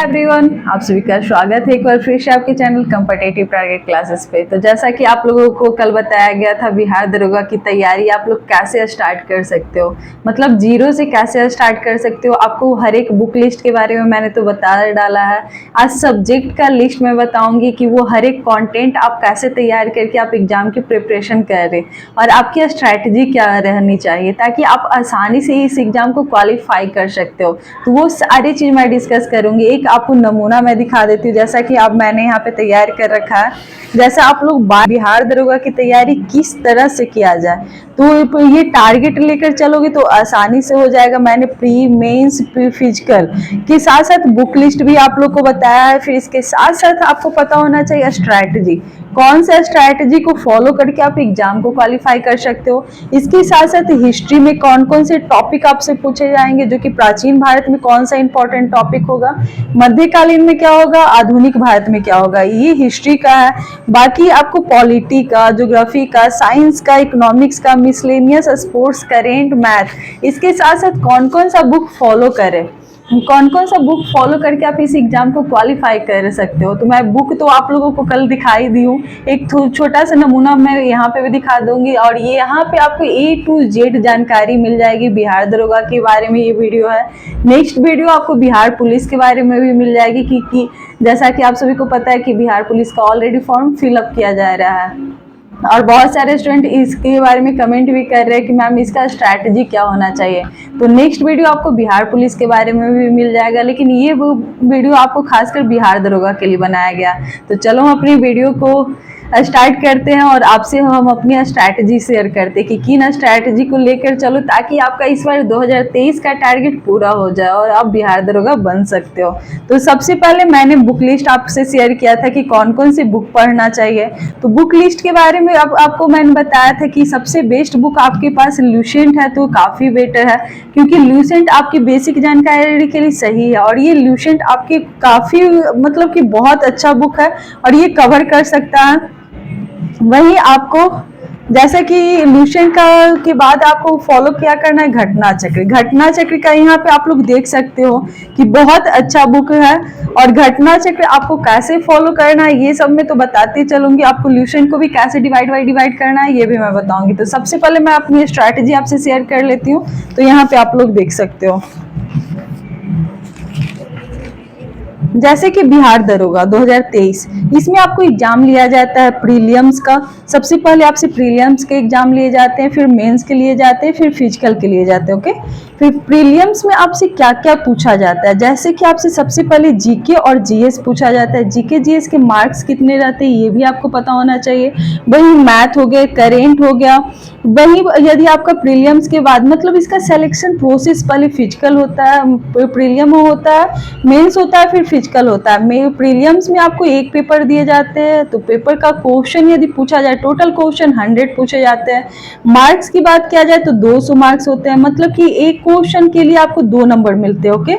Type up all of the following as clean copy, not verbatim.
Everyone, आप सभी का स्वागत है एक बार फिर से आपके चैनल कॉम्पिटिटिव टारगेट क्लासेस पे। तो जैसा कि आप लोगों को कल बताया गया था, बिहार दरोगा की तैयारी आप लोग कैसे स्टार्ट कर सकते हो, मतलब जीरो से कैसे स्टार्ट कर सकते हो। आपको हर एक बुक लिस्ट के बारे में मैंने तो बता डाला है। आज सब्जेक्ट का लिस्ट मैं बताऊंगी कि वो हर एक कॉन्टेंट आप कैसे तैयार करके आप एग्जाम की प्रिपरेशन कर रहे और आपकी स्ट्रैटेजी क्या रहनी चाहिए ताकि आप आसानी से इस एग्जाम को क्वालिफाई कर सकते हो। तो वो सारी चीज़ मैं डिस्कस करूंगी। एक आपको नमूना मैं दिखा देती हूँ, जैसा कि अब मैंने यहाँ पे तैयार कर रखा है। जैसा आप लोग बिहार दरोगा की तैयारी किस तरह से किया जाए, तो ये टारगेट लेकर चलोगे तो आसानी से हो जाएगा। मैंने प्री मेंस प्री फिजिकल के साथ साथ बुक लिस्ट भी आप लोग को बताया है। फिर इसके साथ साथ आपको पता होना चाहिए स्ट्रैटेजी, कौन सा स्ट्रैटेजी को फॉलो करके आप एग्जाम को क्वालिफाई कर सकते हो। इसके साथ साथ हिस्ट्री में कौन कौन से टॉपिक आपसे पूछे जाएंगे, जो कि प्राचीन भारत में कौन सा इंपॉर्टेंट टॉपिक होगा, मध्यकालीन में क्या होगा, आधुनिक भारत में क्या होगा, ये हिस्ट्री का है। बाकी आपको पॉलिटी का, ज्योग्राफी का, साइंस का, इकोनॉमिक्स का, मिसलेनियस, स्पोर्ट्स, करेंट, मैथ, इसके साथ साथ कौन कौन सा बुक फॉलो करें, कौन कौन सा बुक फॉलो करके आप इस एग्जाम को क्वालिफाई कर सकते हो। तो मैं बुक तो आप लोगों को कल दिखाई दी हूँ, एक छोटा सा नमूना मैं यहाँ पे भी दिखा दूंगी। और ये यहाँ पे आपको A to Z जानकारी मिल जाएगी बिहार दरोगा के बारे में। ये वीडियो है। नेक्स्ट वीडियो आपको बिहार पुलिस के बारे में भी मिल जाएगी कि जैसा कि आप सभी को पता है कि बिहार पुलिस का ऑलरेडी फॉर्म फिलअप किया जा रहा है और बहुत सारे स्टूडेंट इसके बारे में कमेंट भी कर रहे हैं कि मैम इसका स्ट्रैटेजी क्या होना चाहिए। तो नेक्स्ट वीडियो आपको बिहार पुलिस के बारे में भी मिल जाएगा, लेकिन ये वो वीडियो आपको खासकर बिहार दरोगा के लिए बनाया गया। तो चलो हम अपनी वीडियो को स्टार्ट करते हैं और आपसे हम अपनी स्ट्रैटेजी शेयर करते हैं कि किन स्ट्रैटेजी को लेकर चलो ताकि आपका इस बार 2023 का टारगेट पूरा हो जाए और आप बिहार दरोगा बन सकते हो। तो सबसे पहले मैंने बुक लिस्ट आपसे शेयर किया था कि कौन कौन सी बुक पढ़ना चाहिए। तो बुक लिस्ट के बारे में आपको मैंने बताया था कि सबसे बेस्ट बुक आपके पास ल्यूसेंट है तो काफ़ी बेटर है, क्योंकि ल्यूसेंट आपकी बेसिक जानकारी के लिए सही है और ये ल्यूसेंट आपके काफ़ी मतलब कि बहुत अच्छा बुक है और ये कवर कर सकता है। वही आपको जैसा कि ल्यूसेंट का के बाद आपको फॉलो क्या करना है, घटना चक्र। घटना चक्र का यहाँ पे आप लोग देख सकते हो कि बहुत अच्छा बुक है और घटना चक्र आपको कैसे फॉलो करना है ये सब मैं तो बताती चलूंगी। आपको ल्यूसेंट को भी कैसे डिवाइड करना है ये भी मैं बताऊंगी। तो सबसे पहले मैं अपनी स्ट्रैटेजी आपसे शेयर कर लेती हूँ। तो यहाँ पे आप लोग देख सकते हो, जैसे कि बिहार दरोगा 2023, इसमें आपको एग्जाम लिया जाता है प्रीलियम्स का। सबसे पहले आपसे प्रीलियम्स के एग्जाम लिए जाते हैं, फिर मेंस के लिए जाते हैं, फिर फिजिकल के लिए जाते हैं। ओके, फिर प्रीलियम्स में आपसे क्या क्या पूछा जाता है, जैसे कि आपसे सबसे पहले जीके और जीएस पूछा जाता है। जीके जीएस के मार्क्स कितने रहते हैं ये भी आपको पता होना चाहिए। वही मैथ हो गए, करेंट हो गया। वही यदि आपका प्रीलियम्स के बाद मतलब इसका सिलेक्शन प्रोसेस पहले फिजिकल होता है, प्रीलियम होता है, मेंस होता है, फिर फिजिकल होता है। प्रीलियम्स में आपको एक पेपर दिए जाते हैं, तो पेपर का क्वेश्चन यदि पूछा जाए, टोटल क्वेश्चन 100 पूछे जाते हैं। मार्क्स की बात किया जाए तो 200 मार्क्स होते हैं, मतलब कि एक क्वेश्चन के लिए आपको 2 नंबर मिलते हैं। ओके,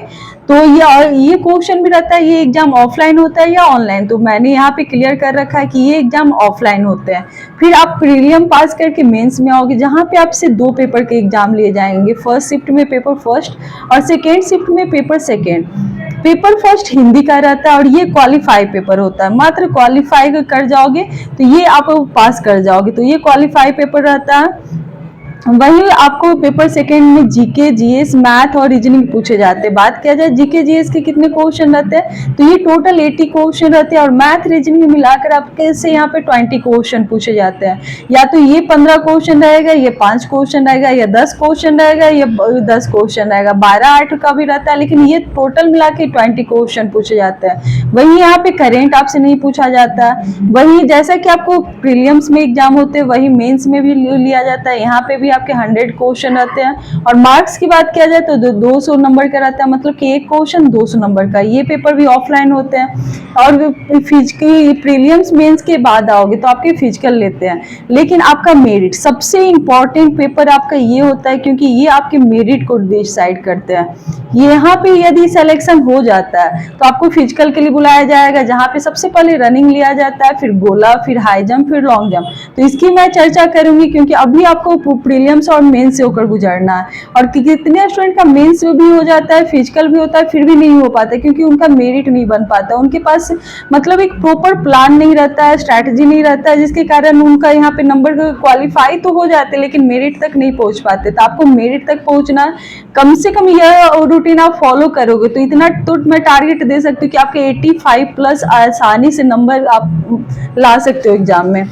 तो ये क्वेश्चन भी रहता है, ये एग्जाम ऑफलाइन होता है या ऑनलाइन, तो मैंने यहाँ पे क्लियर कर रखा है कि ये एग्जाम ऑफलाइन होते हैं। फिर आप प्रीलियम पास करके मेंस में आओगे, जहाँ पे आपसे 2 पेपर के एग्जाम लिए जाएंगे। फर्स्ट शिफ्ट में पेपर फर्स्ट और सेकेंड शिफ्ट में paper second. Paper first Hindi का रहता है और ये क्वालिफाई पेपर होता है। मात्र क्वालिफाई कर जाओगे तो ये आप पास कर जाओगे, तो ये क्वालिफाई पेपर रहता है। वही आपको पेपर सेकेंड में जीके जीएस मैथ और रीजनिंग पूछे जाते हैं। बात किया जाए जीके जीएस के कितने क्वेश्चन रहते हैं, तो ये टोटल 80 क्वेश्चन रहते हैं और मैथ रीजनिंग मिलाकर आपके से यहाँ पे 20 क्वेश्चन पूछे जाते हैं। या तो ये 15 क्वेश्चन रहेगा, ये 5 क्वेश्चन रहेगा, या 10 क्वेश्चन रहेगा, ये 10 क्वेश्चन रहेगा, 12-8 का भी रहता है, लेकिन ये टोटल मिला के 20 क्वेश्चन पूछे जाते हैं। वही यहाँ पे करेंट आपसे नहीं पूछा जाता। वही जैसा कि आपको प्रीलियम्स में एग्जाम होते हैं वही मेंस में भी लिया जाता है। यहाँ पे भी आपके 100 क्वेश्चन रहते हैं और मार्क्स की बात किया जाए तो 200 नंबर का रहता है, मतलब कि एक क्वेश्चन 200 नंबर का। ये पेपर भी ऑफलाइन होते हैं। और फिजिकल प्रीलियम्स मेंस के बाद आओगे तो आपके फिजिकल लेते हैं। लेकिन आपका मेरिट सबसे इंपॉर्टेंट पेपर आपका ये होता है, क्योंकि ये आपके मेरिट को डिसाइड करते हैं। यहाँ पे यदि सिलेक्शन हो जाता है तो आपको फिजिकल के लिए बुलाया जाएगा, जहाँ पे सबसे पहले रनिंग लिया जाता है, फिर गोला, फिर हाई जंप, फिर लॉन्ग जंप। तो इसकी मैं चर्चा करूंगी, क्योंकि अभी आपको प्रीलियम्स और मेंस से होकर गुजरना है। और कितने स्टूडेंट का मेंस भी हो जाता है, फिजिकल भी होता है, फिर भी नहीं हो पाता, क्योंकि उनका मेरिट नहीं बन पाता, उनके पास मतलब एक प्रॉपर प्लान नहीं रहता है, स्ट्रैटेजी नहीं रहता है, जिसके कारण उनका यहाँ पे नंबर क्वालिफाई तो हो जाते लेकिन मेरिट तक नहीं पहुंच पाते। तो आपको मेरिट तक पहुंचना, कम से कम यह रूटीन आप फॉलो करोगे तो इतना तो मैं टारगेट दे सकती हूँ कि आपके 85 प्लस आसानी से नंबर आप ला सकते हो एग्जाम में।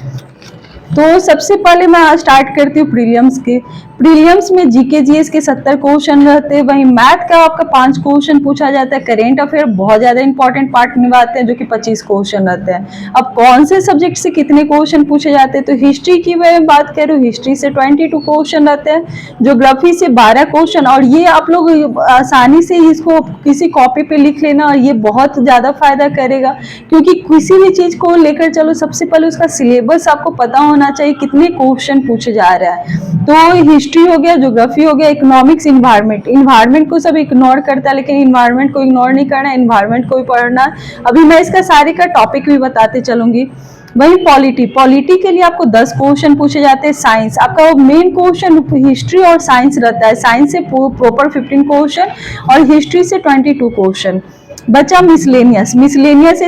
तो सबसे पहले मैं स्टार्ट करती हूँ प्रीलियम्स के। प्रीलियम्स में जीके जीएस के 70 क्वेश्चन रहते हैं, वहीं मैथ का आपका 5 क्वेश्चन पूछा जाता है। करेंट अफेयर बहुत ज्यादा इंपॉर्टेंट पार्ट निभाते हैं, जो कि 25 क्वेश्चन रहते हैं। अब कौन से सब्जेक्ट से कितने क्वेश्चन पूछे जाते हैं, तो हिस्ट्री की मैं बात करूँ, हिस्ट्री से 22 क्वेश्चन रहते हैं, ज्योग्राफी से 12 क्वेश्चन। और ये आप लोग आसानी से इसको किसी कॉपी पे लिख लेना, और ये बहुत ज्यादा फायदा करेगा, क्योंकि किसी भी चीज को लेकर चलो सबसे पहले उसका सिलेबस आपको पता होना चाहिए, कितने क्वेश्चन पूछे जा रहा है। तो हिस्ट्री हो गया, ज्योग्राफी हो गया, इकोनॉमिक्स, इन्वायरमेंट को सब इग्नोर करता है, लेकिन इन्वायरमेंट को इग्नोर नहीं करना, इन्वायरमेंट को भी पढ़ना। अभी मैं इसका सारे का टॉपिक भी बताते चलूंगी। वही पॉलिटी के लिए आपको 10 क्वेश्चन पूछे जाते हैं। साइंस आपका मेन क्वेश्चन हिस्ट्री और साइंस रहता है, साइंस से प्रॉपर 15 क्वेश्चन और हिस्ट्री से 22 क्वेश्चन। बचा मिसलेनियस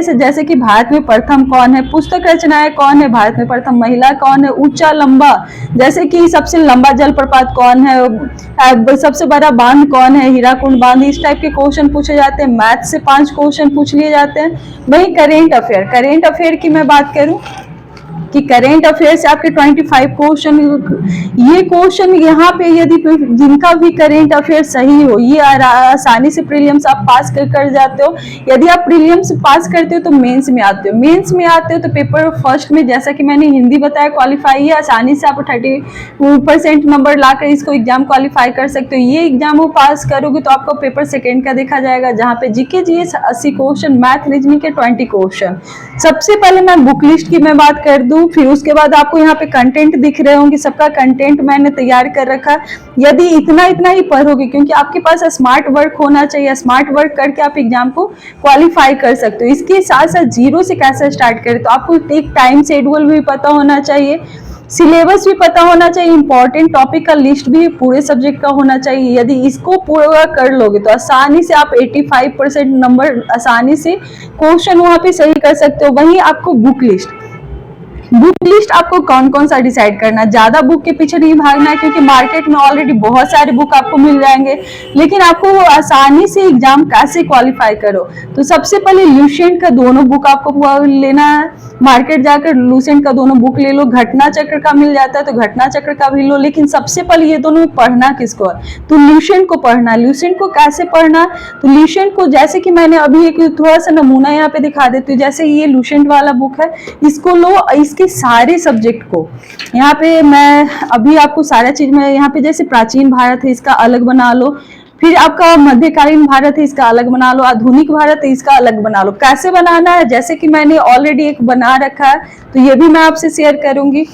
से जैसे कि भारत में प्रथम कौन है, पुस्तक रचनाएं कौन है, भारत में प्रथम महिला कौन है, ऊंचा लंबा जैसे कि सबसे लंबा जलप्रपात कौन है, सबसे बड़ा बांध कौन है, हीराकुंड बांध, इस टाइप के क्वेश्चन पूछे जाते हैं। मैथ से 5 क्वेश्चन पूछ लिए जाते हैं। वही करेंट अफेयर की मैं बात करूं कि करेंट अफेयर से आपके 25 क्वेश्चन, ये क्वेश्चन यहाँ पे यदि जिनका भी करेंट अफेयर सही हो, ये आसानी से प्रीलियम्स आप पास कर जाते हो। यदि आप प्रीलियम्स पास करते हो तो मेंस में आते हो, तो पेपर फर्स्ट में जैसा कि मैंने हिंदी बताया क्वालिफाई है, आसानी से आप 30% नंबर लाकर इसको एग्जाम क्वालिफाई कर सकते हो। ये एग्जाम वो पास करोगे तो आपको पेपर सेकेंड का देखा जाएगा, जहाँ पे GK GS 80 question, math reasoning के 20 क्वेश्चन। सबसे पहले मैं बुक लिस्ट की मैं बात कर दूं, फिर उसके बाद आपको यहाँ पे कंटेंट दिख रहे होंगे, सबका कंटेंट मैंने तैयार कर रखा। यदि इतना ही पढ़ोगे, क्योंकि आपके पास स्मार्ट वर्क होना चाहिए, स्मार्ट वर्क करके आप एग्जाम को क्वालिफाई कर सकते हो। इसके साथ साथ जीरो से कैसे स्टार्ट करें, तो आपको एक टाइम शेड्यूल भी पता होना चाहिए, सिलेबस भी पता होना चाहिए, इंपॉर्टेंट टॉपिक का लिस्ट भी पूरे सब्जेक्ट का होना चाहिए। यदि इसको पूरा कर लोगे तो आसानी से आप 85% नंबर आसानी से क्वेश्चन वहां पे सही कर सकते हो। वहीं आपको बुक लिस्ट आपको कौन कौन सा डिसाइड करना है। ज्यादा बुक के पीछे नहीं भागना है, क्योंकि मार्केट में ऑलरेडी बहुत सारे बुक आपको मिल जाएंगे, लेकिन आपको वो आसानी से एग्जाम कैसे क्वालिफाई करो। तो सबसे पहले ल्यूसेंट का दोनों बुक आपको लेना है, मार्केट जाकर ल्यूसेंट का दोनों बुक ले लो। घटना चक्र का मिल जाता है तो घटना चक्र का भी लो, लेकिन सबसे पहले ये दोनों पढ़ना किसको है, तो ल्यूसेंट को पढ़ना। ल्यूसेंट को कैसे पढ़ना, तो ल्यूसेंट को जैसे कि मैंने अभी एक थोड़ा सा नमूना यहाँ पे दिखा देती हूँ। जैसे ये ल्यूसेंट वाला बुक है, इसको लो, इसके सारे सब्जेक्ट को यहाँ पे मैं अभी आपको सारा चीज में यहाँ पे, जैसे प्राचीन भारत है इसका अलग बना लो, फिर आपका मध्यकालीन भारत है इसका अलग बना लो, आधुनिक भारत है इसका अलग बना लो। कैसे बनाना है, जैसे कि मैंने ऑलरेडी एक बना रखा है, तो ये भी मैं आपसे शेयर करूंगी।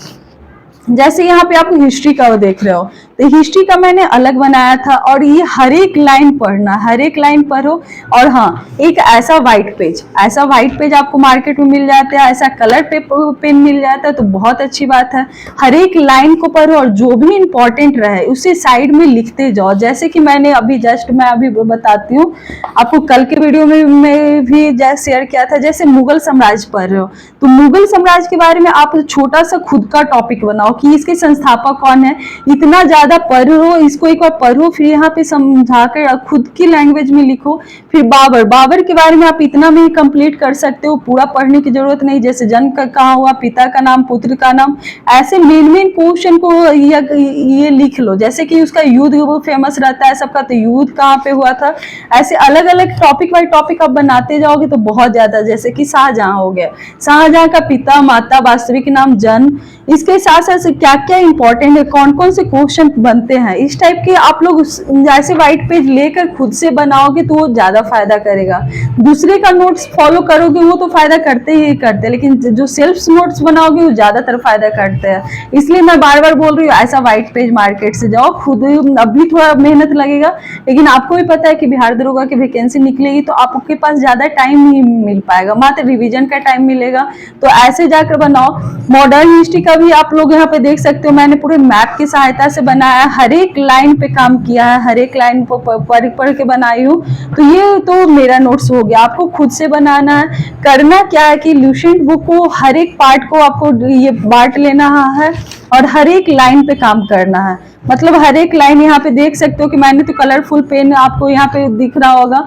जैसे यहाँ पे आप हिस्ट्री का देख रहे हो, तो हिस्ट्री का मैंने अलग बनाया था, और ये हर एक लाइन पढ़ना, हर एक लाइन पढ़ो। और हाँ, एक ऐसा व्हाइट पेज आपको मार्केट में मिल जाता है, ऐसा कलर पेन मिल जाता है, तो बहुत अच्छी बात है। हर एक लाइन को पढ़ो और जो भी इंपॉर्टेंट रहे उसे साइड में लिखते जाओ। जैसे कि मैंने अभी मैं अभी बताती हूँ आपको, कल के वीडियो में भी जैसे शेयर किया था, जैसे मुगल साम्राज्य पढ़ रहे हो, तो मुगल साम्राज्य के बारे में आप छोटा सा खुद का टॉपिक बनाओ कि इसके संस्थापक कौन है। इतना ज्यादा पढ़ो, इसको एक बार पढ़ो, फिर यहाँ पे समझाकर खुद की लैंग्वेज में लिखो। फिर बाबर के बारे में आप इतना में ही कंप्लीट कर सकते हो, पूरा पढ़ने की जरूरत नहीं। जैसे जन्म कहाँ हुआ, पिता का नाम, पुत्र का नाम, ऐसे मेन क्वेश्चन को ये लिख लो। जैसे कि उसका युद्ध वो फेमस रहता है सबका, तो युद्ध कहाँ पे हुआ था। ऐसे अलग अलग टॉपिक बाई टॉपिक आप बनाते जाओगे तो बहुत ज्यादा। जैसे कि शाहजहां हो गया, शाहजहां का पिता, माता, वास्तविक नाम, जन्म, इसके साथ साथ से क्या क्या इंपॉर्टेंट है, कौन कौन से क्वेश्चन बनते हैं, इस टाइप के आप लोग ऐसे व्हाइट पेज लेकर खुद से बनाओगे तो वो ज्यादा फायदा करेगा। दूसरे का नोट्स फॉलो करोगे वो तो फायदा करते ही करते हैं, लेकिन जो सेल्फ नोट्स बनाओगे वो ज्यादातर फायदा करते हैं। इसलिए मैं बार बार बोल रही हूँ ऐसा व्हाइट पेज मार्केट से जाओ, खुद अभी थोड़ा मेहनत लगेगा, लेकिन आपको भी पता है कि बिहार दरोगा की वैकेंसी निकलेगी तो आपके पास ज्यादा टाइम नहीं मिल पाएगा, मात्र रिवीजन का टाइम मिलेगा। तो ऐसे जाकर बनाओ। मॉडर्न हिस्ट्री का भी आप लोग यहाँ पे देख सकते हो, मैंने पूरे मैप की सहायता से बनाया है, हर एक लाइन पे काम किया है, हर एक लाइन को पढ़ के बनाई हूँ। तो ये तो मेरा नोट्स हो गया। आपको खुद से बनाना है। करना क्या है कि लुसेंट बुक को हर एक पार्ट को आपको ये बांट लेना है और हर एक लाइन पे काम करना है। मतलब हर एक लाइन यहाँ पे देख सकते हो कि मैंने तो कलरफुल पेन, आपको यहाँ पे दिख रहा होगा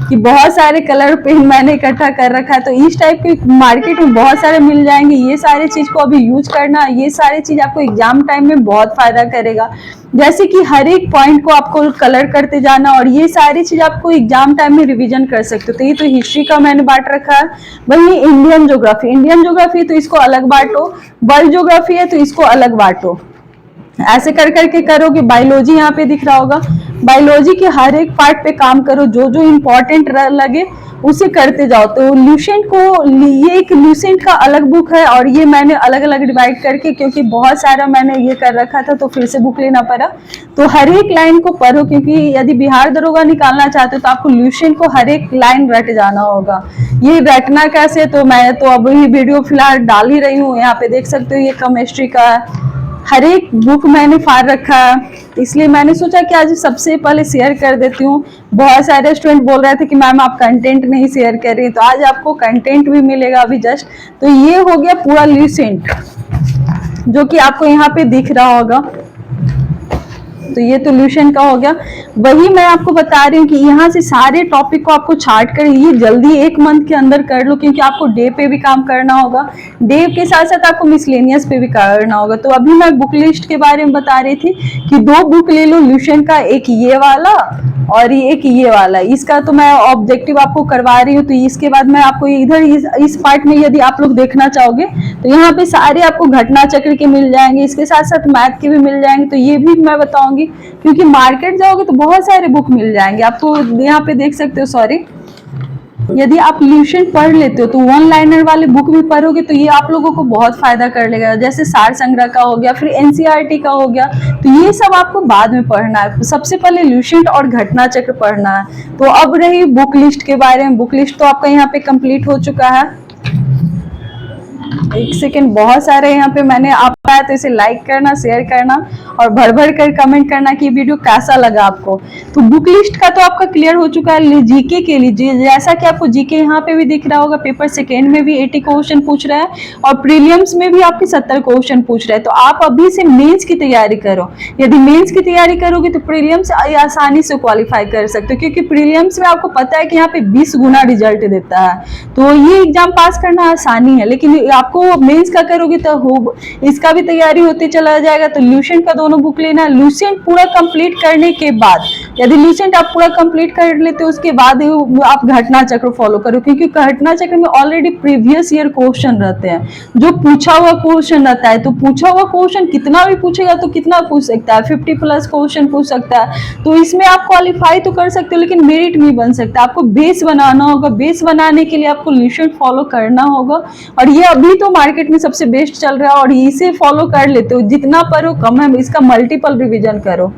कि बहुत सारे कलर पेन मैंने इकट्ठा कर रखा है। तो इस टाइप के मार्केट में बहुत सारे मिल जाएंगे। ये सारे चीज को अभी यूज करना, ये सारी चीज आपको एग्जाम टाइम में बहुत फायदा करेगा। जैसे कि हर एक पॉइंट को आपको कलर करते जाना और ये सारी चीज आपको एग्जाम टाइम में रिवीजन कर सकते हो। तो ये तो हिस्ट्री का मैंने बांट रखा है। वही इंडियन ज्योग्राफी है तो इसको अलग बांटो, वर्ल्ड ज्योग्राफी है तो इसको अलग बांटो। ऐसे कर करके करोगे। बायोलॉजी यहाँ पे दिख रहा होगा, बायोलॉजी के हर एक पार्ट पे काम करो, जो जो इम्पोर्टेंट लगे उसे करते जाओ। तो लुसेंट को, ये एक लुसेंट का अलग बुक है और ये मैंने अलग अलग डिवाइड करके, क्योंकि बहुत सारा मैंने ये कर रखा था तो फिर से बुक लेना पड़ा। तो हर एक लाइन को पढ़ो, क्योंकि यदि बिहार दरोगा निकालना चाहते हो तो आपको लुसेंट को हर एक लाइन रट जाना होगा। ये रटना कैसे, तो मैं तो अब ये वीडियो फिलहाल डाल ही रही हूँ। यहाँ पे देख सकते हो ये केमिस्ट्री का हर एक बुक मैंने फाड़ रखा है, इसलिए मैंने सोचा कि आज सबसे पहले शेयर कर देती हूँ। बहुत सारे स्टूडेंट बोल रहे थे कि मैम आप कंटेंट नहीं शेयर कर रही, तो आज आपको कंटेंट भी मिलेगा अभी जस्ट। तो ये हो गया पूरा लुसेंट जो कि आपको यहाँ पे दिख रहा होगा। तो ये तो लुसेंट का हो गया। वही मैं आपको बता रही हूँ कि यहाँ से सारे टॉपिक को आपको छाट कर ये जल्दी 1 मंथ के अंदर कर लो, क्योंकि आपको डे पे भी काम करना होगा, डे के साथ साथ आपको मिसलेनियस पे भी करना होगा। तो अभी मैं बुक लिस्ट के बारे में बता रही थी कि 2 बुक ले लो लुसेंट का, एक ये वाला और एक ये वाला। इसका तो मैं ऑब्जेक्टिव आपको करवा रही हूँ। तो इसके बाद मैं आपको इधर इस पार्ट में यदि आप लोग देखना चाहोगे तो यहाँ पे सारे आपको घटना चक्र के मिल जाएंगे, इसके साथ साथ मैथ के भी मिल जाएंगे। तो ये भी मैं बताऊंगी, क्योंकि मार्केट जाओगे तो बहुत सारे बुक मिल जाएंगे आपको। यहाँ पे देख सकते हो, सॉरी, यदि आप लुसेंट पढ़ लेते हो तो 1 लाइनर वाले बुक भी पढ़ोगे तो ये आप लोगों को बहुत फायदा कर लेगा। जैसे सार संग्रह का हो गया, फिर एनसीईआरटी का हो गया, तो ये सब आपको बाद में पढ़ना है। सबसे पहले लुसेंट और घटना चक्र पढ़ना है। तो अब रही बुक लिस्ट के बारे में। बुक लिस्ट तो आपका यहाँ पे कंप्लीट हो चुका है। एक सेकेंड, बहुत सारे यहाँ पे मैंने आप पाया, तो इसे लाइक करना, शेयर करना और भर भर कर कमेंट करना कि वीडियो कैसा लगा आपको। तो बुक लिस्ट का तो आपका क्लियर हो चुका है। जीके के लिए जैसा कि आपको जीके यहाँ पे भी दिख रहा होगा, पेपर सेकेंड में भी 80 क्वेश्चन पूछ रहा है और प्रीलिम्स में भी आपके 70 क्वेश्चन पूछ रहा है। तो आप अभी से मेंस की तैयारी करो। यदि मेंस की तैयारी करोगे तो प्रीलिम्स आसानी से क्वालिफाई कर सकते हो, क्योंकि प्रीलिम्स में आपको पता है कि यहाँ पे 20 गुना रिजल्ट देता है। तो ये एग्जाम पास करना आसानी है, लेकिन आपको मेंस का करोगे तो इसका भी तैयारी होते चला जाएगा। तो लुसेंट का दोनों बुक लेना है। लुसेंट पूरा कंप्लीट करने के बाद, यदि लुसेंट आप पूरा कंप्लीट कर लेते हो उसके बाद आप घटना चक्र फॉलो करो, क्योंकि घटना चक्र में ऑलरेडी प्रीवियस ईयर क्वेश्चन रहते हैं, जो पूछा हुआ क्वेश्चन रहता है। तो पूछा हुआ क्वेश्चन कितना भी पूछेगा तो कितना पूछ सकता है, 50+ क्वेश्चन पूछ सकता है। तो इसमें आप क्वालिफाई तो कर सकते हो, लेकिन मेरिट नहीं बन सकता। आपको बेस बनाना होगा। बेस बनाने के लिए आपको लुसेंट फॉलो करना होगा, और ये अभी तो मार्केट में सबसे बेस्ट चल रहा है और इसे फॉलो कर लेते हो। जितना पढ़ो कम है, इसका मल्टीपल रिवीजन करो।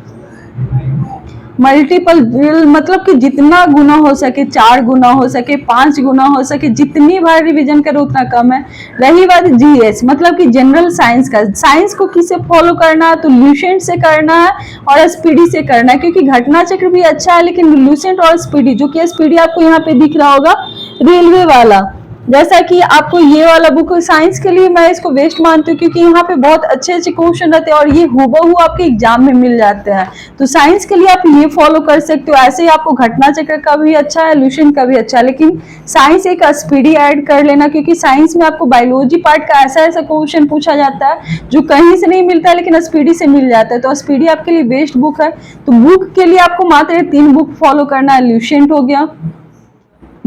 मल्टीपल मतलब कि जितना गुना हो सके, 4 गुना हो सके, 5 गुना हो सके, जितनी बार रिवीजन करो उतना कम है। रही बात जीएस मतलब कि जनरल साइंस का, साइंस को किसे फॉलो करना है तो लुसेंट से करना है और स्पीडी से करना है, क्योंकि घटना चक्र भी अच्छा है, लेकिन लुसेंट और स्पीडी, जो कि स्पीडी आपको यहाँ पे दिख रहा होगा रेलवे वाला, जैसा कि आपको ये वाला बुक साइंस के लिए मैं इसको बेस्ट मानती हूँ, क्योंकि यहाँ पे बहुत अच्छे अच्छे क्वेश्चन रहते हैं और ये हूबहू आपके एग्जाम में मिल जाते हैं। तो साइंस के लिए आप ये फॉलो कर सकते हो। ऐसे ही आपको घटना चक्र का भी अच्छा है, लुसेंट का भी अच्छा है, लेकिन साइंस एक स्पीडी ऐड कर लेना, क्योंकि साइंस में आपको बायोलॉजी पार्ट का ऐसा ऐसा क्वेश्चन पूछा जाता है जो कहीं से नहीं मिलता है, लेकिन स्पीडी से मिल जाता है। तो स्पीडी आपके लिए बेस्ट बुक है। तो बुक के लिए आपको मात्र 3 बुक फॉलो करना है। लुसेंट हो गया,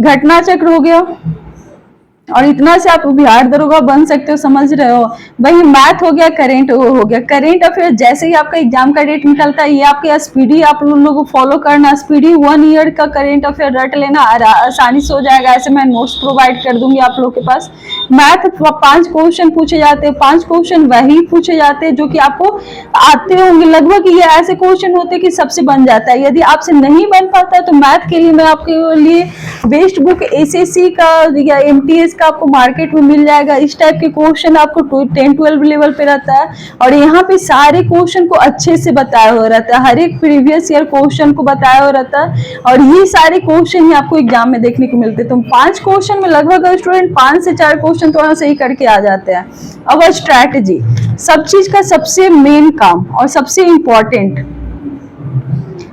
घटना चक्र हो गया, और इतना से आप बिहार दरोगा बन सकते हो, समझ रहे हो। वही मैथ हो गया, करेंट हो गया। करेंट अफेयर जैसे ही आपका एग्जाम का डेट निकलता है, ये आपके स्पीडी आप लोगों को फॉलो करना, स्पीडी 1 ईयर का करेंट अफेयर रट लेना, आसानी से हो जाएगा। ऐसे मैं नोट्स प्रोवाइड कर दूंगी आप लोग के पास। मैथ 5 क्वेश्चन पूछे जाते हैं, 5 क्वेश्चन वही पूछे जाते हैं जो कि आपको आते होंगे। लगभग ये ऐसे क्वेश्चन होते हैं कि सबसे बन जाता है। यदि आपसे नहीं बन पाता तो मैथ के लिए मैं आपके लिए बेस्ट बुक एसएससी का या एमटीएस का आपको मार्केट में मिल जाएगा। इस टाइप के क्वेश्चन आपको 10-12 लेवल पे रहता है, और यहाँ पे सारे क्वेश्चन को अच्छे से बताया हुआ रहता है, हर एक प्रीवियस ईयर क्वेश्चन को बताया हुआ रहता है, और ये सारे क्वेश्चन ही आपको एग्जाम में देखने को मिलते हैं। तो 5 क्वेश्चन में लगभग स्टूडेंट 5 से 4 क्वेश्चन थोड़ा सही करके आ जाते हैं। अब स्ट्रैटेजी सब चीज का सबसे मेन काम और सबसे इंपॉर्टेंट,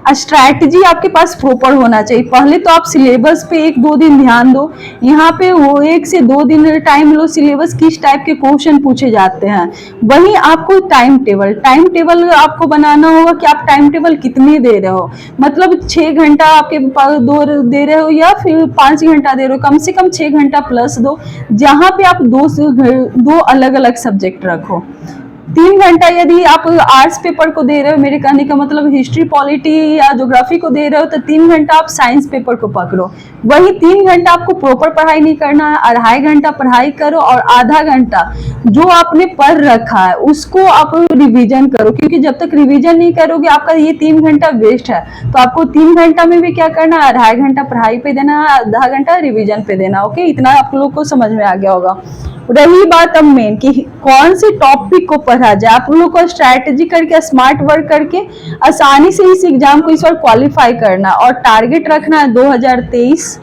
स्ट्रैटेजी आपके पास प्रॉपर होना चाहिए। पहले तो आप सिलेबस पे 1-2 दिन ध्यान दो। यहाँ पे वो 1 से 2 दिन टाइम लो, सिलेबस किस टाइप के क्वेश्चन पूछे जाते हैं। वहीं आपको टाइम टेबल आपको बनाना होगा कि आप टाइम टेबल कितने दे रहे हो। मतलब 6 घंटा आपके दे रहे हो या फिर 5 घंटा दे रहे हो, कम से कम 6 घंटा प्लस दो, जहाँ पे आप दो अलग अलग सब्जेक्ट रखो। 3 घंटा यदि आप आर्ट्स पेपर को दे रहे हो, मेरे कहने का मतलब हिस्ट्री, पॉलिटी या ज्योग्राफी को दे रहे हो, तो 3 घंटा आप साइंस पेपर को पकड़ो। वही 3 घंटा आपको प्रॉपर पढ़ाई नहीं करना है, 2.5 घंटा पढ़ाई करो और आधा घंटा जो आपने पढ़ रखा है उसको आप रिवीजन करो, क्योंकि जब तक रिवीजन नहीं करोगे आपका ये 3 घंटा वेस्ट है। तो आपको 3 घंटा में भी क्या करना है, 2.5 घंटा पढ़ाई पे देना है, आधा घंटा रिवीजन पे देना। ओके, इतना आप लोग को समझ में आ गया होगा। रही बात अब मेन कि कौन से टॉपिक को पढ़ा जाए, आप लोग को स्ट्रैटेजी करके स्मार्ट वर्क करके आसानी से इस एग्जाम को इस बार क्वालिफाई करना, और टारगेट रखना है 2023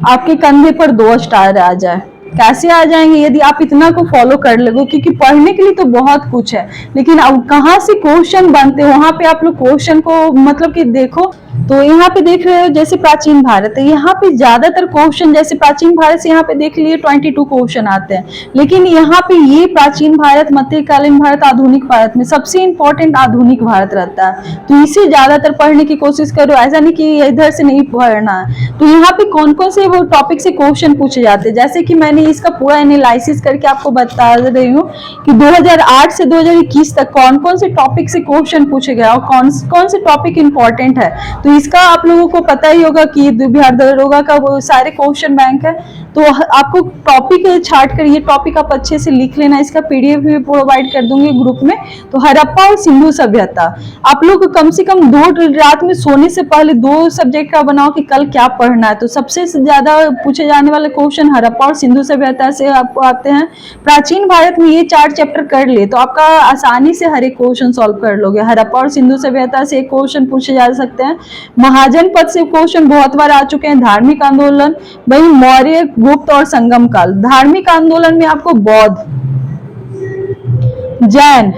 आपके कंधे पर 2 स्टार आ जाए। कैसे आ जाएंगे, यदि आप इतना को फॉलो कर लोगे, क्योंकि पढ़ने के लिए तो बहुत कुछ है, लेकिन अब कहाँ से क्वेश्चन बनते हैं वहां पे आप लोग क्वेश्चन को मतलब कि देखो। तो यहाँ पे देख रहे हो जैसे प्राचीन भारत है, यहाँ पे ज्यादातर क्वेश्चन जैसे प्राचीन भारत से यहाँ पे देख लिए 22 क्वेश्चन आते हैं, लेकिन यहाँ पे ये प्राचीन भारत, मध्यकालीन भारत, आधुनिक भारत में सबसे इंपॉर्टेंट आधुनिक भारत रहता है। तो इसे ज्यादातर पढ़ने की कोशिश करो, ऐसा नहीं कि इधर से नहीं पढ़ना है। तो यहाँ पे कौन कौन से वो टॉपिक से क्वेश्चन पूछे जाते हैं, जैसे कि मैंने इसका पूरा एनालिसिस करके आपको बता रही हूँ कि 2008 से 2021 तक कौन कौन से टॉपिक से क्वेश्चन पूछे गए और कौन कौन से टॉपिक इंपॉर्टेंट है। तो इसका आप लोगों को पता ही होगा कि बिहार दरोगा का वो सारे क्वेश्चन बैंक है। तो आपको टॉपिक छाट कर ये टॉपिक आप अच्छे से लिख लेना, इसका पीडीएफ भी प्रोवाइड कर दूंगी ग्रुप में। तो हड़प्पा और सिंधु सभ्यता आप लोग कम से कम 2 रात में सोने से पहले 2 सब्जेक्ट का बनाओ कि कल क्या पढ़ना है। तो सबसे ज्यादा पूछे जाने वाले क्वेश्चन हड़प्पा और सिंधु सभ्यता से आपको आते हैं। प्राचीन भारत में ये 4 चैप्टर कर लिए तो आपका आसानी से हर एक क्वेश्चन सॉल्व कर लोगे। हड़प्पा और सिंधु सभ्यता से एक क्वेश्चन पूछे जा सकते हैं। महाजन पद से क्वेश्चन बहुत बार आ चुके हैं। धार्मिक आंदोलन, वही मौर्य, गुप्त और संगम काल। धार्मिक आंदोलन में आपको बौद्ध, जैन,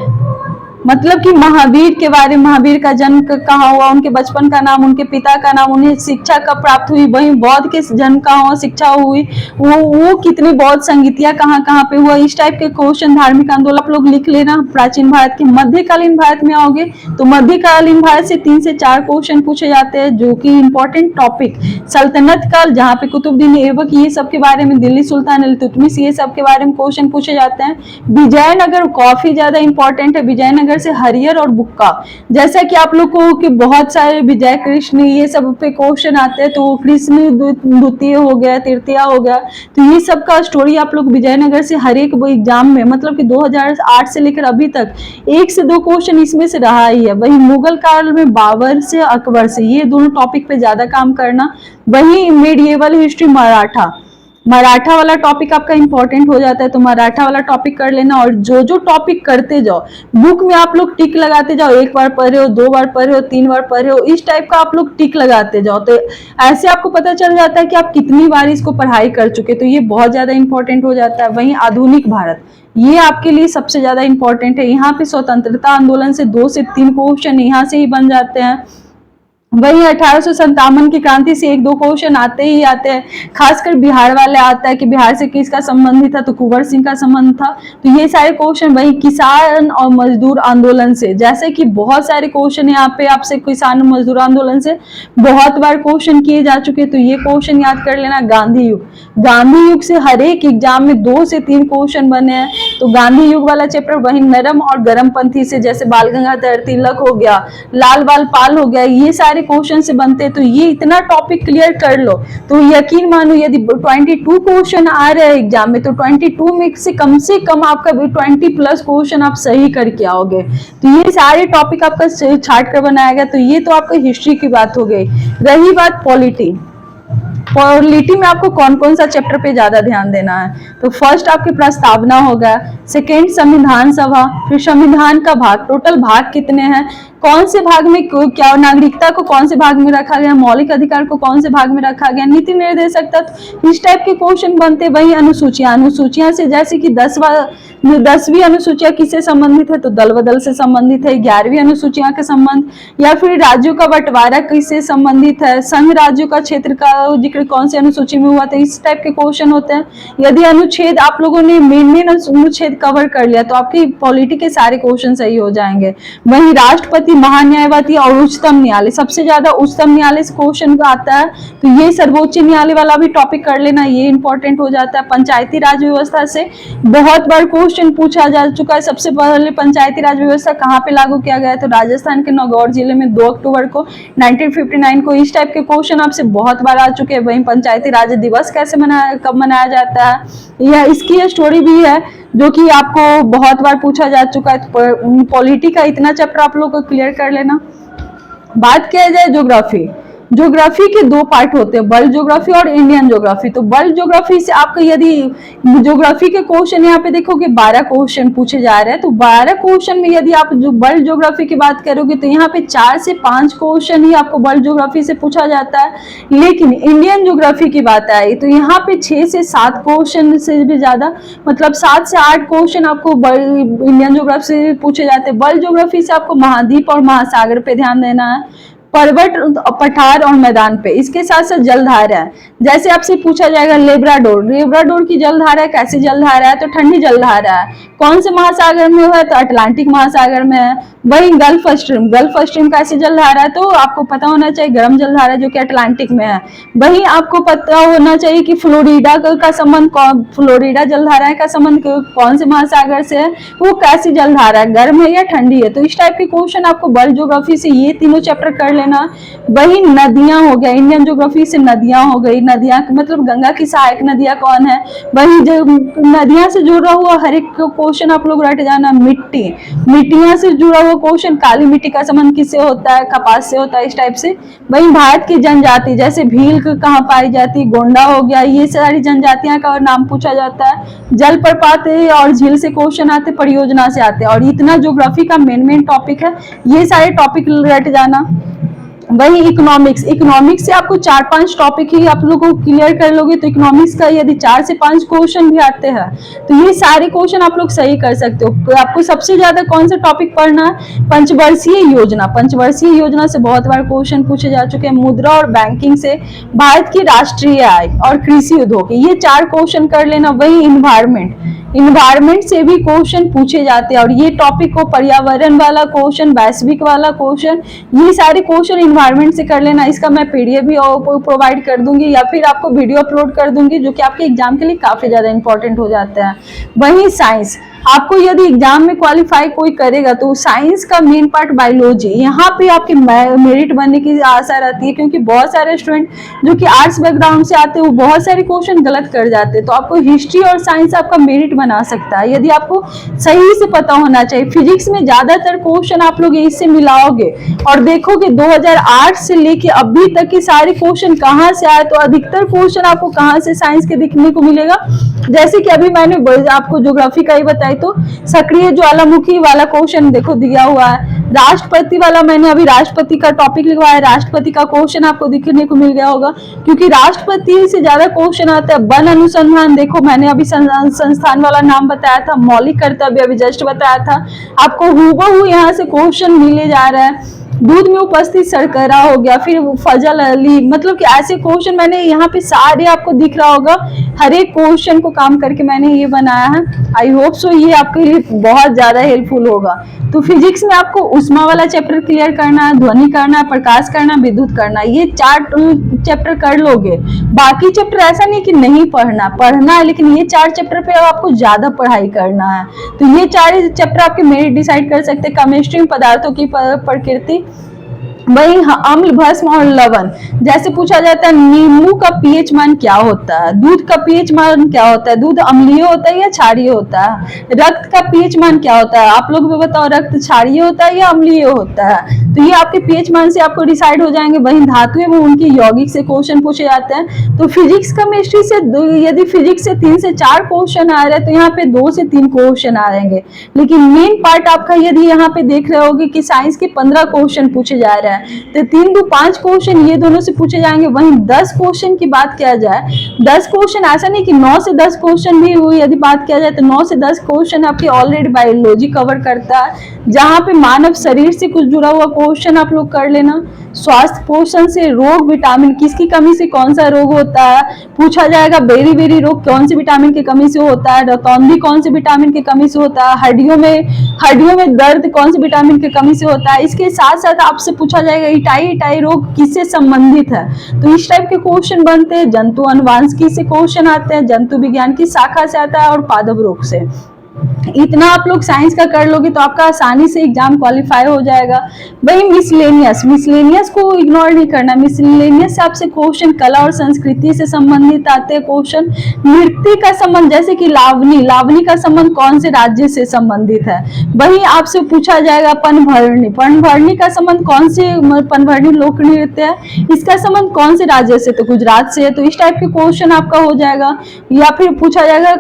मतलब कि महावीर के बारे में, महावीर का जन्म कहाँ हुआ, उनके बचपन का नाम, उनके पिता का नाम, उन्हें शिक्षा कब प्राप्त हुई, वहीं बौद्ध के जन्म कहाँ हुआ, शिक्षा हुई, वो कितने बौद्ध संगीतियां कहाँ कहाँ पे हुआ। इस टाइप के क्वेश्चन धार्मिक आंदोलन आप लोग लिख लेना। प्राचीन भारत के मध्यकालीन भारत में आओगे तो मध्यकालीन भारत से 3 से 4 क्वेश्चन पूछे जाते हैं जो कि इंपॉर्टेंट टॉपिक। सल्तनत काल, जहाँ पे कुतुबुद्दीन ऐबक ये सब के बारे में, दिल्ली सुल्तान इल्तुतमिश ये सब के बारे में क्वेश्चन पूछे जाते हैं। विजयनगर काफी ज्यादा इंपॉर्टेंट है। विजयनगर से हरियर और बुक्का, जैसा कि आप लोग को कि बहुत सारे विजय कृष्ण ये सब पे क्वेश्चन आते हैं। तो कृष्ण द्वितीय हो गया, तृतीय हो गया, तो ये सब का स्टोरी आप लोग विजयनगर से हर एक एग्जाम में, मतलब कि 2008 से लेकर अभी तक 1 से 2 क्वेश्चन इसमें से रहा ही है। वही मुगल काल में बाबर से अकबर से, ये दोनों टॉपिक पे ज्यादा काम करना। वही मेडिएवल हिस्ट्री, मराठा वाला टॉपिक आपका इंपॉर्टेंट हो जाता है, तो मराठा वाला टॉपिक कर लेना। और जो जो टॉपिक करते जाओ बुक में आप लोग टिक लगाते जाओ, 1 बार पढ़े हो, 2 बार पढ़े हो, 3 बार पढ़े हो, इस टाइप का आप लोग टिक लगाते जाओ। तो ऐसे आपको पता चल जाता है कि आप कितनी बार इसको पढ़ाई कर चुके, तो ये बहुत ज्यादा इंपॉर्टेंट हो जाता है। वहीं आधुनिक भारत, ये आपके लिए सबसे ज्यादा इंपॉर्टेंट है। यहाँ पे स्वतंत्रता आंदोलन से 2 से 3 क्वेश्चन यहाँ से ही बन जाते हैं। वही 1857 की क्रांति से एक दो क्वेश्चन आते ही आते हैं, खासकर बिहार वाले आता है कि बिहार से किसका संबंध था, तो कुंवर सिंह का संबंध था। तो ये सारे क्वेश्चन वही किसान और मजदूर आंदोलन से, जैसे कि बहुत सारे क्वेश्चन यहाँ पे आपसे किसान और मजदूर आंदोलन से बहुत बार क्वेश्चन किए जा चुके, तो ये क्वेश्चन याद कर लेना। गांधी युग, गांधी युग से हर एक एग्जाम में 2 से 3 क्वेश्चन बने हैं, तो गांधी युग वाला चैप्टर वही नरम और गरम पंथी से, जैसे बाल गंगाधर तिलक हो गया, लाल बाल पाल हो गया, ये सारे क्वेश्चन से बनते हैं। तो ये इतना टॉपिक क्लियर कर लो तो यकीन मानो यदि 22 क्वेश्चन आ रहे हैं एग्जाम में, तो 22 में से कम आपका 20 प्लस क्वेश्चन आप सही करके आओगे। तो ये सारे टॉपिक आपका छाट कर बनाया गया। तो ये तो आपका हिस्ट्री की बात हो गई। रही बात पॉलिटी, पॉलिटी में आपको कौन कौन सा चैप्टर पे ज्यादा ध्यान देना है, तो फर्स्ट आपकी प्रस्तावना होगा, सेकेंड संविधान सभा, फिर संविधान का भाग, टोटल भाग कितने हैं, कौन से भाग में क्या, नागरिकता को कौन से भाग में रखा गया, मौलिक अधिकार को कौन से भाग में रखा गया, नीति निर्देशकता, इस टाइप के क्वेश्चन बनते। वही अनुसूचियां, अनुसूचियां से जैसे कि 10वीं अनुसूचिया किससे संबंधित है, तो दल बदल से संबंधित है। 11वीं अनुसूचिया का संबंध, या फिर राज्यों का बंटवारा किससे संबंधित है, संघ राज्यों का क्षेत्र का जिक्र कौन से अनुसूची में हुआ था, इस टाइप के क्वेश्चन होते हैं। यदि अनुच्छेद आप लोगों ने मेन अनुच्छेद कवर कर लिया तो आपकी पॉलिटी के सारे क्वेश्चन सही हो जाएंगे। वही राष्ट्रपति, महान्यायवादी और उच्चतम न्यायालय, सबसे ज्यादा उच्चतम न्यायालय से क्वेश्चन आता है, तो ये सर्वोच्च न्यायालय वाला भी टॉपिक कर लेना, ये इंपॉर्टेंट हो जाता है। पंचायती राज व्यवस्था से बहुत बार क्वेश्चन पूछा जा चुका है। सबसे पहले पंचायती राज व्यवस्था कहाँ पे लागू किया गया, तो राजस्थान के नागौर जिले में 2 अक्टूबर को 1959 को। इस टाइप के क्वेश्चन आपसे बहुत बार आ चुके हैं। वहीं पंचायती राज दिवस कैसे कब मनाया जाता है, यह इसकी स्टोरी भी है जो कि आपको बहुत बार पूछा जा चुका है। पॉलिटी का इतना चैप्टर आप लोग को क्लियर कर लेना। बात किया जाए ज्योग्राफी, ज्योग्राफी के 2 पार्ट होते हैं, वर्ल्ड ज्योग्राफी और इंडियन ज्योग्राफी। तो वर्ल्ड ज्योग्राफी से आपका यदि ज्योग्राफी के क्वेश्चन यहाँ पे देखोगे 12 क्वेश्चन पूछे जा रहे हैं, तो 12 क्वेश्चन में यदि आप जो वर्ल्ड ज्योग्राफी की बात करोगे तो यहाँ पे 4 से 5 क्वेश्चन ही आपको वर्ल्ड ज्योग्राफी से पूछा जाता है। लेकिन इंडियन ज्योग्राफी की बात आई तो यहाँ पे 6 से 7 क्वेश्चन से भी ज्यादा, मतलब 7 से 8 क्वेश्चन आपको इंडियन ज्योग्राफी से पूछे जाते हैं। वर्ल्ड ज्योग्राफी से आपको महाद्वीप और महासागर पे ध्यान देना है, पर्वत, पठार और मैदान पे। इसके साथ साथ जलधारा है, जैसे आपसे पूछा जाएगा लेब्राडोर, लेब्राडोर की जलधारा कैसी जलधारा है, तो ठंडी जलधारा है। कौन से महासागर में हुआ है, तो अटलांटिक महासागर में है। वही गल्फ स्ट्रीम, गल्फ स्ट्रीम कैसी जलधारा है, तो आपको पता होना चाहिए गर्म जलधारा जो कि अटलांटिक में है। वही आपको पता होना चाहिए कि फ्लोरिडा का संबंध, फ्लोरिडा जलधारा का संबंध कौन से महासागर से है, वो कैसी जलधारा है, गर्म है या ठंडी है। तो इस टाइप के क्वेश्चन आपको वर्ल्ड ज्योग्राफी से ये तीनों चैप्टर कर लेना। वही नदियां हो गया, इंडियन ज्योग्राफी से नदियां हो गई, नदियां मतलब गंगा की सहायक नदियां कौन है। वही जो नदियां से जुड़ा हुआ हर एक क्वेश्चन आप लोग रट जाना। मिट्टी, मिट्टियां से जुड़ा हुआ क्वेश्चन, काली मिट्टी का संबंध किससे होता है, कपास से होता है, इस टाइप से। वही भारत की जनजाति, जैसे भील कहाँ पाई जाती है, गोंडा हो गया, ये सारी जनजातियां का नाम पूछा जाता है। जल प्रपात और झील से क्वेश्चन आते, परियोजना से आते हैं। और इतना ज्योग्राफी का मेन टॉपिक है, ये सारे टॉपिक रट जाना। वही इकोनॉमिक्स, इकोनॉमिक्स से आपको 4-5 टॉपिक ही आप लोगों को क्लियर कर लोगे तो इकोनॉमिक्स का यदि 4 से 5 क्वेश्चन भी आते हैं तो ये सारे क्वेश्चन आप लोग सही कर सकते हो। तो आपको सबसे ज्यादा कौन सा टॉपिक पढ़ना है, पंचवर्षीय योजना। पंचवर्षीय योजना से बहुत बार क्वेश्चन पूछे जा चुके हैं। मुद्रा और बैंकिंग से भारत की राष्ट्रीय आय और कृषि उद्योग, ये 4 क्वेश्चन कर लेना। वही इन्वायरमेंट, इन्वायरमेंट से भी क्वेश्चन पूछे जाते हैं और ये टॉपिक को पर्यावरण वाला क्वेश्चन, वैश्विक वाला क्वेश्चन, ये सारे क्वेश्चन इन्वायरमेंट से कर लेना। इसका मैं पीडीएफ भी प्रोवाइड कर दूंगी या फिर आपको वीडियो अपलोड कर दूंगी जो कि आपके एग्जाम के लिए काफी ज्यादा इंपॉर्टेंट हो जाता है। वही साइंस, आपको यदि एग्जाम में क्वालिफाई कोई करेगा तो साइंस का मेन पार्ट बायोलॉजी, यहाँ पे आपके मेरिट बनने की आशा रहती है क्योंकि बहुत सारे स्टूडेंट जो कि आर्ट्स बैकग्राउंड से आते हैं वो बहुत सारे क्वेश्चन गलत कर जाते हैं। तो आपको हिस्ट्री और साइंस आपका मेरिट बना सकता है यदि आपको सही से पता होना चाहिए। फिजिक्स में ज्यादातर क्वेश्चन आप लोग इससे मिलाओगे और देखोगे 2008 से लेके अभी तक के सारे क्वेश्चन कहाँ से आए, तो अधिकतर क्वेश्चन आपको कहाँ से साइंस के दिखने को मिलेगा। जैसे कि अभी मैंने आपको ज्योग्राफी का ही बताया, तो सक्रिय ज्वालामुखी वाला क्वेश्चन देखो दिया हुआ है। राष्ट्रपति वाला मैंने अभी राष्ट्रपति का टॉपिक लिखवाया है, राष्ट्रपति का क्वेश्चन आपको दिखने को मिल गया होगा क्योंकि राष्ट्रपति से ज्यादा क्वेश्चन आता है। वन अनुसंधान देखो, मैंने अभी संस्थान वाला नाम बताया था। मौलिक कर्तव्य अभी जस्ट बताया था। आपको हूबहू यहाँ से क्वेश्चन मिले जा रहा है। दूध में उपस्थित शर्करा हो गया, फिर फजल अली, मतलब कि ऐसे क्वेश्चन मैंने यहाँ पे सारे आपको दिख रहा होगा, हर एक क्वेश्चन को काम करके मैंने ये बनाया है। आई होप सो ये आपके लिए बहुत ज्यादा हेल्पफुल होगा। तो फिजिक्स में आपको उष्मा वाला चैप्टर क्लियर करना है, ध्वनि करना है, प्रकाश करना, विद्युत करना, ये 4 चैप्टर कर लोगे। बाकी चैप्टर ऐसा नहीं कि नहीं पढ़ना है, लेकिन ये 4 चैप्टर पे आपको ज्यादा पढ़ाई करना है। तो ये 4 चैप्टर आपके मेरिट डिसाइड कर सकते हैं। केमिस्ट्री में पदार्थों की प्रकृति, वही अम्ल, भस्म और लवण। जैसे पूछा जाता है नींबू का पीएच मान क्या होता है, दूध का पीएच मान क्या होता है, दूध अम्लीय होता है या क्षारीय होता है, रक्त का पीएच मान क्या होता है, आप लोग भी बताओ रक्त क्षारीय होता है या अम्लीय होता है। तो ये आपके पीएच मान से आपको डिसाइड हो जाएंगे। वही धातु है वो उनकी यौगिक से क्वेश्चन पूछे जाते हैं। तो फिजिक्स केमिस्ट्री से यदि फिजिक्स से 3 से 4 क्वेश्चन आ रहे हैं तो यहाँ पे 2 से 3 क्वेश्चन आ जाएंगे। लेकिन मेन पार्ट आपका यदि यहाँ पे देख रहे होगे कि साइंस के 15 क्वेश्चन पूछे जा रहे हैं, तो 3 2 5 क्वेश्चन ये दोनों से पूछे जाएंगे। वहीं 10 क्वेश्चन की बात किया जाए, 10 क्वेश्चन ऐसा नहीं कि 9 से 10 क्वेश्चन भी यदि बात किया जाए तो 9 से 10 क्वेश्चन आपकी ऑलरेडी बायोलॉजी कवर करता है, जहां पे मानव शरीर से कुछ जुड़ा हुआ क्वेश्चन आप लोग कर लेना। स्वास्थ्य पोषण से रोग, विटामिन किसकी कमी से कौन सा रोग होता है पूछा जाएगा। बेरी बेरी रोग कौन से विटामिन की कमी से होता है, रतौंधी कौन से विटामिन की कमी से होता है, हड्डियों में दर्द कौन से विटामिन की कमी से होता है। इसके साथ साथ आपसे पूछा जाएगा इटाई रोग किससे संबंधित है। तो इस टाइप के क्वेश्चन बनते हैं। जंतु अनुवांशिकी से क्वेश्चन आते हैं, जंतु विज्ञान की शाखा से आता है, और पादप रोग से। इतना आप लोग साइंस का कर लोगे तो आपका आसानी से एग्जाम क्वालिफाई हो जाएगा। वही मिसलेनियस को इग्नोर नहीं करना। मिसलेनियस से आपसे क्वेश्चन कला और संस्कृति से संबंधित आते हैं क्वेश्चन। नृत्य का संबंध, जैसे कि लावनी का संबंध कौन से राज्य से संबंधित है। वही आपसे पूछा जाएगा पनभरनी का संबंध कौन से, पनभरनी लोक नृत्य है, इसका संबंध कौन से राज्य से, तो गुजरात से है। तो इस टाइप के क्वेश्चन आपका हो जाएगा। या फिर पूछा जाएगा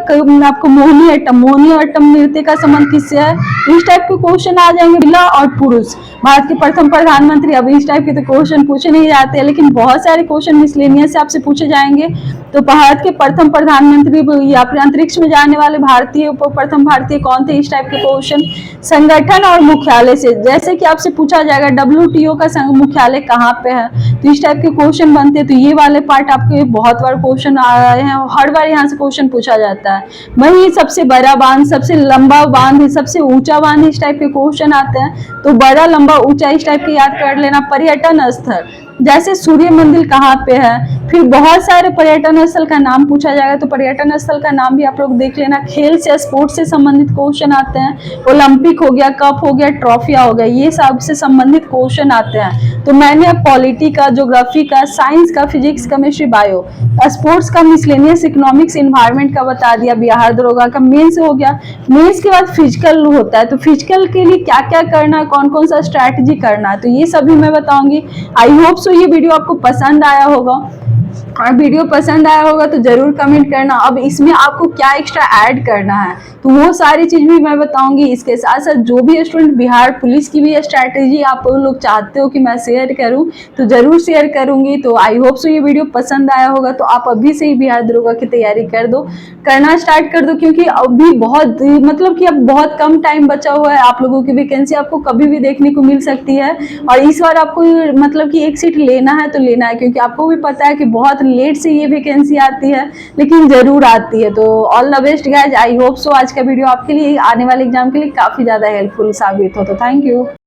आपको मोहिनीअट्टम नृत्य का संबंध किससे है, इस टाइप के क्वेश्चन आ जाएंगे। महिला और पुरुष, भारत के प्रथम प्रधानमंत्री, अब इस टाइप के तो क्वेश्चन पूछे नहीं जाते हैं, लेकिन बहुत सारे क्वेश्चन मिसलेनियस से आपसे पूछे जाएंगे। तो भारत के प्रथम प्रधानमंत्री या फिर अंतरिक्ष में जाने वाले प्रथम भारतीय कौन थे, इस टाइप के क्वेश्चन। संगठन और मुख्यालय से, जैसे कि आपसे पूछा जाएगा WTO का मुख्यालय कहाँ पे है, तो इस टाइप के क्वेश्चन बनते हैं। तो ये वाले पार्ट आपके बहुत बार क्वेश्चन आ रहे हैं, हर बार यहाँ से क्वेश्चन पूछा जाता है। वही सबसे बड़ा बांध, सबसे लंबा बांध, सबसे ऊंचा बांध, इस टाइप के क्वेश्चन आते हैं। तो बड़ा, लंबा, ऊंचा इस टाइप के याद कर लेना। पर्यटन स्थल, जैसे सूर्य मंदिर कहाँ पे है, फिर बहुत सारे पर्यटन स्थल का नाम पूछा जाएगा, तो पर्यटन स्थल का नाम भी आप लोग देख लेना। खेल से, स्पोर्ट्स से संबंधित क्वेश्चन आते हैं। ओलंपिक हो गया, कप हो गया, ट्रॉफिया हो गया, ये सब से संबंधित क्वेश्चन आते हैं। तो मैंने पॉलिटी का, ज्योग्राफी का, साइंस का, फिजिक्स, केमिस्ट्री, बायो, स्पोर्ट्स का, मिसलेनियस, इकोनॉमिक्स, इन्वायरमेंट का बता दिया, बिहार दरोगा का। मेंस हो गया, मेंस के बाद फिजिकल होता है, तो फिजिकल के लिए क्या क्या करना है, कौन कौन सा स्ट्रैटेजी करना है, तो ये सभी मैं बताऊंगी। आई होप सो ये वीडियो आपको पसंद आया होगा, और वीडियो पसंद आया होगा तो जरूर कमेंट करना। अब इसमें आपको क्या एक्स्ट्रा ऐड करना है तो वो सारी चीज भी मैं बताऊंगी। इसके साथ साथ जो भी स्टूडेंट बिहार पुलिस की भी स्ट्रैटेजी आप लोग चाहते हो कि मैं शेयर करूं तो जरूर शेयर करूंगी। तो आई होप सो ये वीडियो पसंद आया होगा, तो आप अभी से ही बिहार दरोगा की तैयारी कर दो, करना स्टार्ट कर दो, क्योंकि अभी बहुत मतलब कि अब बहुत कम टाइम बचा हुआ है। आप लोगों की वैकेंसी आपको कभी भी देखने को मिल सकती है, और इस बार आपको मतलब कि एक सीट लेना है तो लेना है, क्योंकि आपको भी पता है कि बहुत लेट से ये वैकेंसी आती है, लेकिन जरूर आती है। तो all the best guys. I hope so आज का वीडियो आपके लिए आने वाले एग्जाम के लिए काफी ज्यादा हेल्पफुल साबित हो। तो थैंक यू।